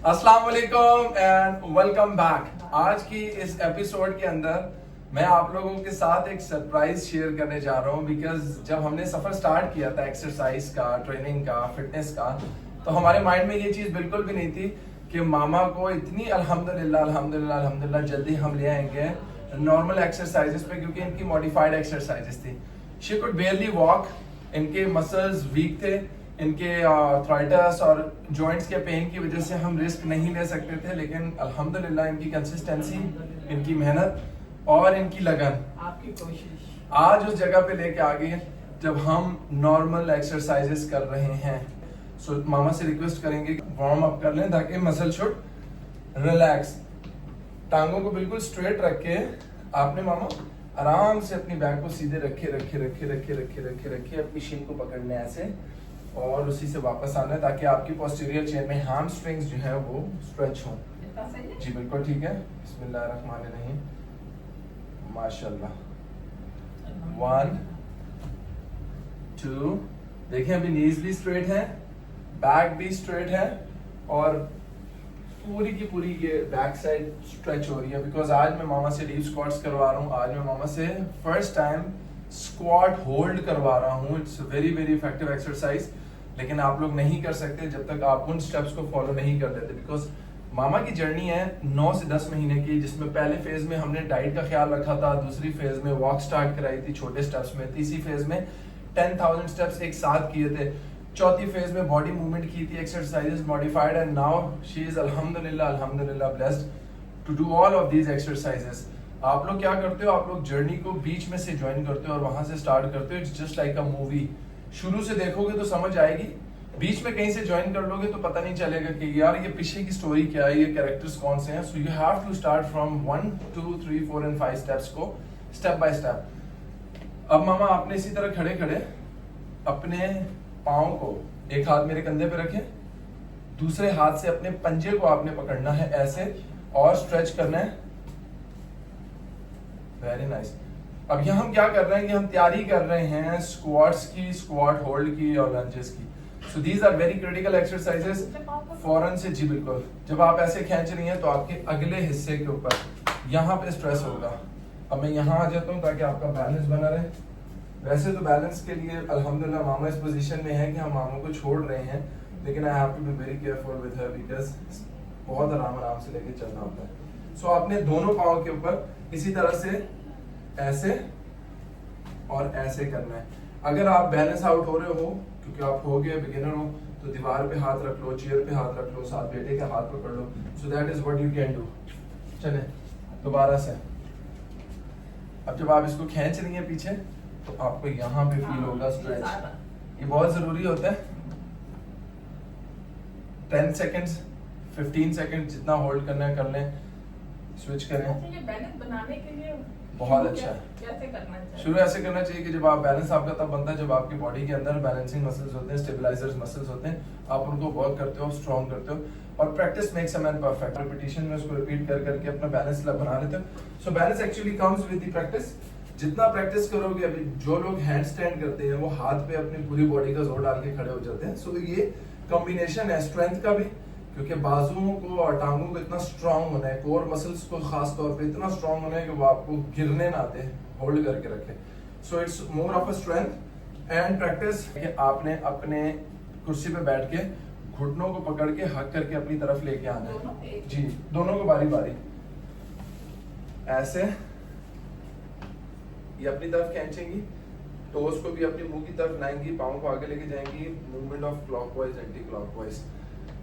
अस्सलाम वालेकुम and welcome back. आज की इस एपिसोड के अंदर मैं आप लोगों के साथ एक सरप्राइज शेयर करने जा रहा हूँ बिकॉज जब हमने सफर स्टार्ट किया था एक्सरसाइज का, ट्रेनिंग का, फिटनेस का, तो हमारे माइंड में ये चीज बिल्कुल भी नहीं थी कि मामा को इतनी अल्हम्दुलिल्लाह जल्दी हम ले आएंगे नॉर्मल एक्सरसाइजेस पे, क्योंकि इनकी मॉडिफाइड एक्सरसाइजेस थी। शी कुड बेयरली वॉक, इनके मसल्स वीक थे, इनके थ्राइटस और जॉइंट्स के पेन की वजह से हम रिस्क नहीं ले सकते थे, लेकिन अल्हम्दुलिल्लाह इनकी कंसिस्टेंसी, इनकी मेहनत और इनकी लगन आपकी कोशिश आज उस जगह पे लेके आ गई जब हम नॉर्मल एक्सरसाइजेस कर रहे हैं। सो मामा से रिक्वेस्ट करेंगे वार्म अप कर लें ताकि मसल शुड रिलैक्स। टांगों को बिल्कुल स्ट्रेट रख के आपने मामा आराम से अपनी बैक को सीधे रखे अपनी शीन को पकड़ना है ऐसे और उसी से वापस आना है ताकि आपकी पोस्टीरियर चेन में हैमस्ट्रिंग्स जो है वो स्ट्रेच हों। जी बिल्कुल ठीक है। बिस्मिल्लाहिर्रहमानिर्रहीम, माशाल्लाह। 1 2, देखिए अभी नीज भी स्ट्रेट है, बैक भी स्ट्रेट है और पूरी की पूरी ये बैक साइड स्ट्रेच हो रही है बिकॉज आज मैं मामा से डीप स्क्वाट्स करवा रहा हूँ। आज मैं मामा से फर्स्ट टाइम स्क्वाट होल्ड करवा रहा हूँ। It's very very effective exercise, लेकिन आप लोग नहीं कर सकते जब तक आप उन स्टेप्स को फॉलो नहीं कर लेते बिकॉज मामा की जर्नी है 9 से 10 महीने की, जिसमें पहले फेज में हमने डाइट का ख्याल रखा था, दूसरी फेज में वॉक स्टार्ट कराई थी छोटे स्टेप्स में, तीसरी फेज में 10,000 स्टेप्स एक साथ किए थे, चौथी फेज में बॉडी मूवमेंट की थी, exercises modified, and now she is अल्हम्दुलिल्लाह blessed to do all of these exercises. आप लोग क्या करते हो, आप लोग जर्नी को बीच में से ज्वाइन करते हो और वहां से स्टार्ट करते हो। It's just like a movie. शुरू से देखोगे तो समझ आएगी, बीच में कहीं से ज्वाइन कर लोगे तो पता नहीं चलेगा कि यार ये पीछे की स्टोरी क्या है, ये कैरेक्टर्स कौन से हैं। So you have to start from 1 2 3 4 and 5 steps को स्टेप बाय स्टेप। अब मामा आपने इसी तरह खड़े खड़े अपने पाँव को एक हाथ मेरे कंधे पे रखें, दूसरे हाथ से अपने पंजे को आपने पकड़ना है ऐसे और स्ट्रेच करना है। Very nice. अब यहाँ हम क्या कर रहे हैं कि हम तैयारी कर रहे हैं स्क्वाट्स की, स्क्वाट होल्ड की और लंजेस की। So these are very critical exercises. फौरन से, जी बिल्कुल, जब आप ऐसे खींच रही हैं तो आपके अगले हिस्से के ऊपर यहाँ पे स्ट्रेस होगा। अब मैं यहाँ आ जाता हूँ ताकि आपका बैलेंस बना रहे। वैसे तो बैलेंस के लिए अल्हम्दुलिल्लाह मामा इस पोजीशन में है कि हम मामा को छोड़ रहे हैं, लेकिन I have to be very careful with her because बहुत आराम से लेके चलना होता है। सो आपने दोनों पाँव के ऊपर इसी तरह से ऐसे और ऐसे करना है। अगर आप बैलेंस आउट हो रहे हो क्योंकि आप हो गए बिगिनर हो तो दीवार पे हाथ रख लो, चेयर पे हाथ रख लो, साथ बेटे का हाथ पकड़ लो। So that is what you can do. चले दोबारा से। अब जब आप इसको खींच रही हैं पीछे तो आपको यहाँ पे फील होगा स्ट्रेच। ये बहुत जरूरी होता है। 10 सेकेंड्स 15 सेकेंड जितना होल्ड करना है कर लें, स्विच करें। ये बैलेंस बनाने के लिए बहुत अच्छा है। कैसे करना चाहिए? शुरू ऐसे करना चाहिए कि जब आप बैलेंस आपका तब बनता है जब आपकी बॉडी के अंदर बैलेंसिंग मसल्स होते हैं, स्टेबलाइजर्स मसल्स होते हैं, आप उनको वर्क करते हो, स्ट्रॉन्ग करते हो और practice makes a man perfect. Repetition में उसको रिपीट कर करके अपना बैलेंस बना लेते हो। So balance actually comes with the practice. जितना प्रैक्टिस करोगे, अभी जो लोग हैंड स्टैंड करते हैं वो हाथ पे अपनी पूरी बॉडी का जोर डाल के खड़े हो जाते हैं। सो ये कॉम्बिनेशन है स्ट्रेंथ का भी, क्योंकि बाजुओं को और टांगों को इतना स्ट्रांग होना है, कोर मसल्स को खास तौर पे इतना स्ट्रांग होना है कि वो आपको गिरने ना दे, होल्ड करके रखे। So it's more of a strength and practice. आपने अपने कुर्सी पे बैठ के घुटनों को पकड़ के हक करके अपनी तरफ लेके आना है। जी दोनों को बारी बारी ऐसे, ये अपनी तरफ खींचेंगी, टोस को भी अपनी मुंह की तरफ लाएंगी, पाँव को आगे लेके जाएंगी, movement of clockwise anti clockwise.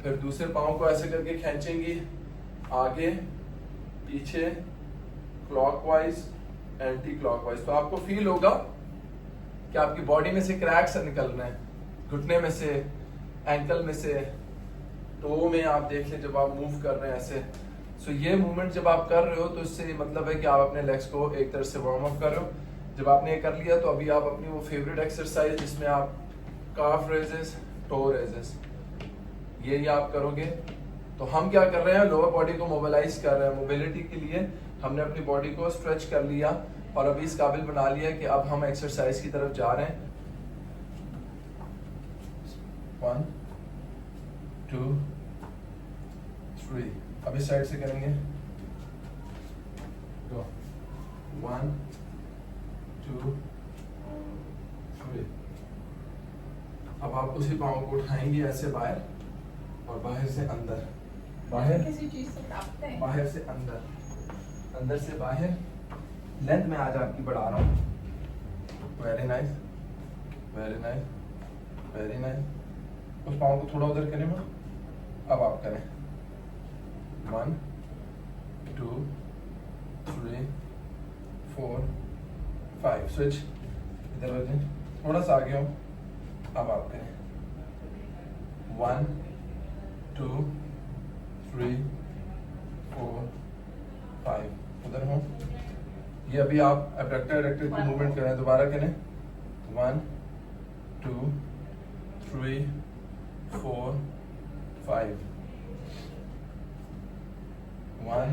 फिर दूसरे पाँव को ऐसे करके खींचेंगी, आगे पीछे, क्लॉकवाइज एंटी क्लॉकवाइज। तो आपको फील होगा कि आपकी बॉडी में से क्रैक्स निकल रहे हैं, घुटने में से, एंकल में से, टो में। आप देख लें जब आप मूव कर रहे हैं ऐसे। सो ये मूवमेंट जब आप कर रहे हो तो इससे मतलब है कि आप अपने लेग्स को एक तरह से वार्म अप कर रहे हो। जब आपने ये कर लिया तो अभी आप अपनी वो फेवरेट एक्सरसाइज जिसमें आप काफ रेजेस, टो रेजेस, ये आप करोगे। तो हम क्या कर रहे हैं, लोअर बॉडी को मोबिलाइज कर रहे हैं। मोबिलिटी के लिए हमने अपनी बॉडी को स्ट्रेच कर लिया और अभी इस काबिल बना लिया कि अब हम एक्सरसाइज की तरफ जा रहे हैं। 1 2 3। अब इस साइड से करेंगे, गो 1 2 3। अब आप उसी पाँव को उठाएंगे ऐसे बाहर और बाहर से अंदर, बाहर किसी चीज से काटते हैं। बाहर से अंदर, अंदर से बाहर। लेंथ में आज आपकी बढ़ा रहा हूँ। Very nice, very nice, very nice. उस पाँव को थोड़ा उधर करें ना। अब आप करें 1 2 3 4 5। स्विच इधर वजह थोड़ा सा आगे हो। अब आप करें 1 2 3 4 5। उधर हो। ये अभी आप एब्डक्टर एडक्टर की मूवमेंट करें, दोबारा करें 1 2 3 4 5। 1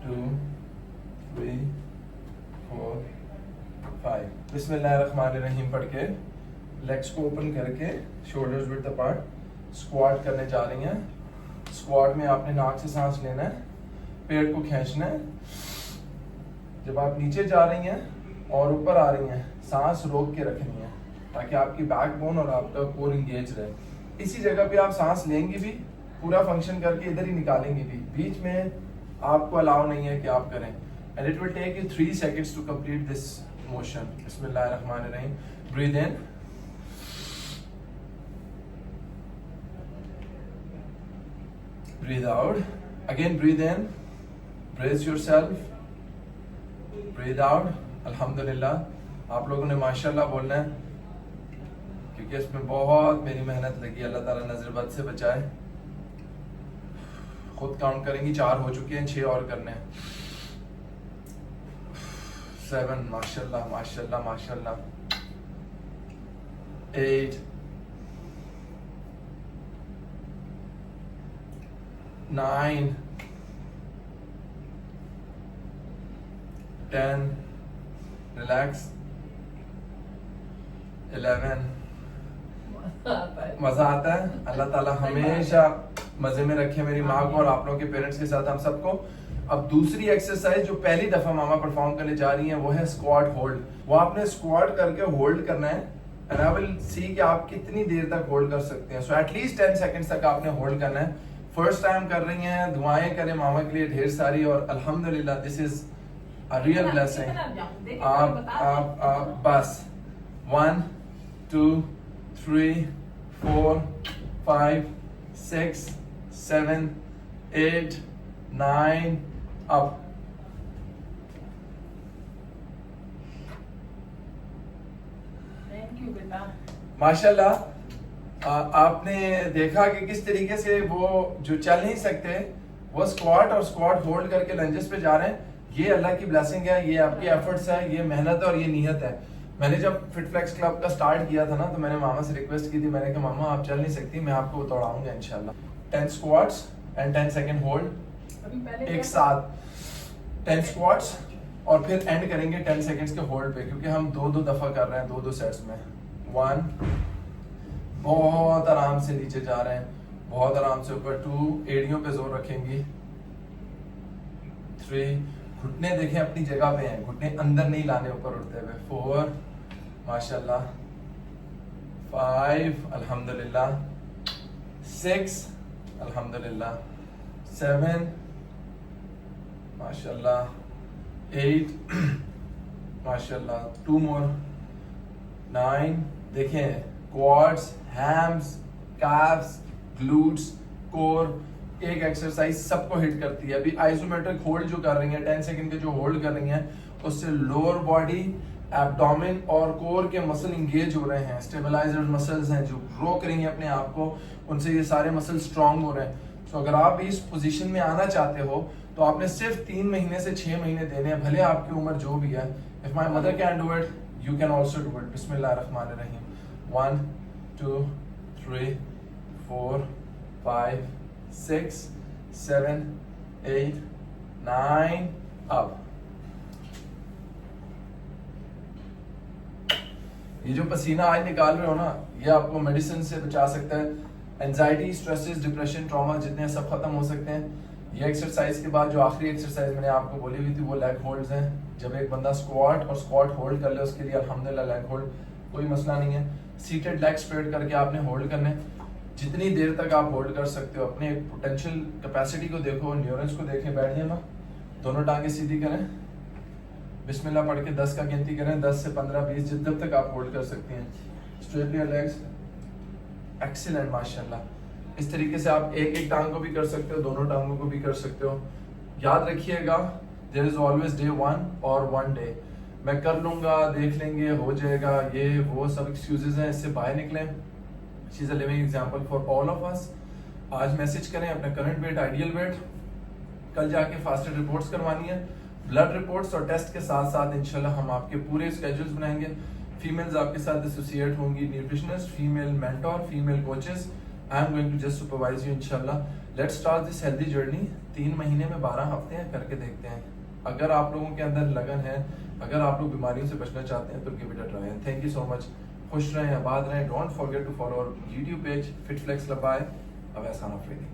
2 3 4 5। बिस्मिल्लाहिर्रहमानिर्रहीम पढ़ के लेग्स को ओपन करके शोल्डर्स विड्थ अपार्ट स्क्वाट करने जा रही हैं। स्क्वाट में आपने नाक से सांस लेना है, पेट को खींचना है। जब आप नीचे जा रही हैं और ऊपर आ रही हैं, सांस रोक के रखनी है ताकि आपकी बैकबोन और आपका कोर इंगेज रहे। इसी जगह पे आप सांस लेंगी भी, पूरा फंक्शन करके इधर ही निकालेंगे भी, बीच में आपको अलाउ नहीं है कि आप करें। And it will take you 3 seconds to complete this motion. बिस्मिल्लाहिर्रहमानिर्रहीम। Breathe in, breathe out, again breathe in, brace yourself, breathe out। अल्हम्दुलिल्लाह। आप लोगों ने माशाल्लाह बोलना है क्योंकि इसमें बहुत मेरी मेहनत लगी। अल्लाह ताला नजर बद से बचाए। खुद काउंट करेंगी, 4 हो चुके हैं, 6 और करने हैं। 7, माशाल्लाह माशाल्लाह माशाल्लाह। 8 9 10 रिलैक्स। 11 मजा आता है। अल्लाह ताला हमेशा मजे में रखे मेरी माँ को और आप लोगों के पेरेंट्स के साथ हम सबको। अब दूसरी एक्सरसाइज जो पहली दफा मामा परफॉर्म करने जा रही हैं वो है स्क्वाट होल्ड। वो आपने स्क्वाट करके होल्ड करना है एंड आई विल सी कि आप कितनी देर तक होल्ड कर सकते हैं। सो एटलीस्ट 10 सेकंड्स तक आपने होल्ड करना है। फर्स्ट टाइम कर रही हैं, दुआएं करें मामा के लिए ढेर सारी और अल्हम्दुलिल्लाह this is a real blessing. आप बस 1 2 3 4 5 6 7 8 9 अप। थैंक यू बेटा। माशाल्लाह। आपने देखा कि किस तरीके से वो जो चल नहीं सकते वो स्क्वाट और स्क्वाट होल्ड करके लंजेस पे जा रहे हैं। ये अल्लाह की ब्लेसिंग है, ये आपकी एफर्ट्स है, ये मेहनत है और ये नीयत है। मैंने जब फिटफ्लेक्स क्लब का स्टार्ट किया था ना तो मैंने मामा से रिक्वेस्ट की थी, मैंने कहा मामा आप चल नहीं सकती, मैं आपको दौड़ाऊंगा इंशाल्लाह। 10 स्क्वाट्स एंड 10 सेकंड होल्ड अभी पहले एक साथ। 10 स्क्वाट्स और फिर एंड करेंगे 10 सेकंड्स के होल्ड पे क्योंकि हम 2-2 दफा कर रहे हैं, 2-2 सेट्स में। 1 बहुत आराम से नीचे जा रहे हैं, बहुत आराम से ऊपर। 2 एड़ियों पे जोर रखेंगी। 3 घुटने देखें अपनी जगह पे हैं, घुटने अंदर नहीं लाने ऊपर उठते हुए। 4 माशाल्लाह। 5 अल्हम्दुलिल्लाह। 6 अल्हम्दुलिल्लाह। 7 माशाल्लाह। 8 माशाल्लाह। 2 मोर। 9 देखें quads, hams, calves, glutes, core, एक एक्सरसाइज सबको हिट करती है। अभी आइसोमेट्रिक होल्ड जो कर रही हैं 10 सेकंड के जो होल्ड कर रही हैं उससे लोअर बॉडी, एब्डोमेन और कोर के मसल इंगेज हो रहे हैं। स्टेबलाइजर मसल्स हैं जो रोक रही हैं अपने आप को, उनसे ये सारे मसल स्ट्रांग हो रहे हैं। तो अगर आप इस पोजीशन में आना चाहते हो तो आपने सिर्फ 3 महीने से 6 महीने देने हैं, भले आपकी उम्र जो भी है। If my mother can do it you can also do it. बिस्मिल्लाहिर्रहमानिर्रहीम। 1 2 3 4 5 6 7 8 9 अब ये जो पसीना आज निकाल रहे हो ना ये आपको मेडिसिन से बचा सकता है। एंजाइटी, स्ट्रेसेस, डिप्रेशन, ट्रॉमा जितने हैं सब खत्म हो सकते हैं। ये एक्सरसाइज के बाद जो आखिरी एक्सरसाइज मैंने आपको बोली हुई थी वो लेग होल्ड्स हैं। जब एक बंदा स्क्वाट और स्क्वाट होल्ड कर ले उसके लिए अल्हम्दुलिल्लाह लेग होल्ड कोई मसला नहीं है। सीटेड लेग स्ट्रेट करके आपने होल्ड करने, जितनी देर तक आप होल्ड कर सकते हो। अपने पोटेंशियल कैपेसिटी को देखो, न्यूरॉन्स को देखें। बैठ जाए ना, दोनों टांगे सीधी करें, बिस्मिल्लाह पढ़ के 10 का गिनती करें, 10 से 15 20 जब तक आप होल्ड कर सकते हैं। स्ट्रेट योर लेग्स, एक्सीलेंट माशाल्लाह। इस तरीके से आप एक एक टांग को भी कर सकते हो, दोनों टांगों को भी कर सकते हो। याद रखिएगा देयर इज ऑलवेज डे 1 और 1 डे। मैं कर लूंगा, देख लेंगे, हो जाएगा, ये वो सब एक्सक्यूजेज हैं, इससे बाहर निकलें। She is a living example for all of us. आज मैसेज करें अपना करंट वेट, आइडियल वेट, कल जाके फास्टेड रिपोर्ट्स करवानी है, ब्लड रिपोर्ट्स और टेस्ट के साथ साथ इंशाल्लाह हम आपके पूरे स्केड्यूल्स बनाएंगे। फीमेल्स आपके साथ एसोसिएट होंगी, nutritionist, female mentor, female coaches. I am going to just supervise you इंशाल्लाह। Let's start this healthy journey. 3 महीने में 12 हफ्ते हैं, करके देखते हैं। अगर आप लोगों के अंदर लगन है, अगर आप लोग बीमारियों से बचना चाहते हैं तो give it a try. Thank you so much. खुश रहें, आबाद रहें। Don't forget to follow our YouTube page fit flex लबाय अवैसान अफरीदी।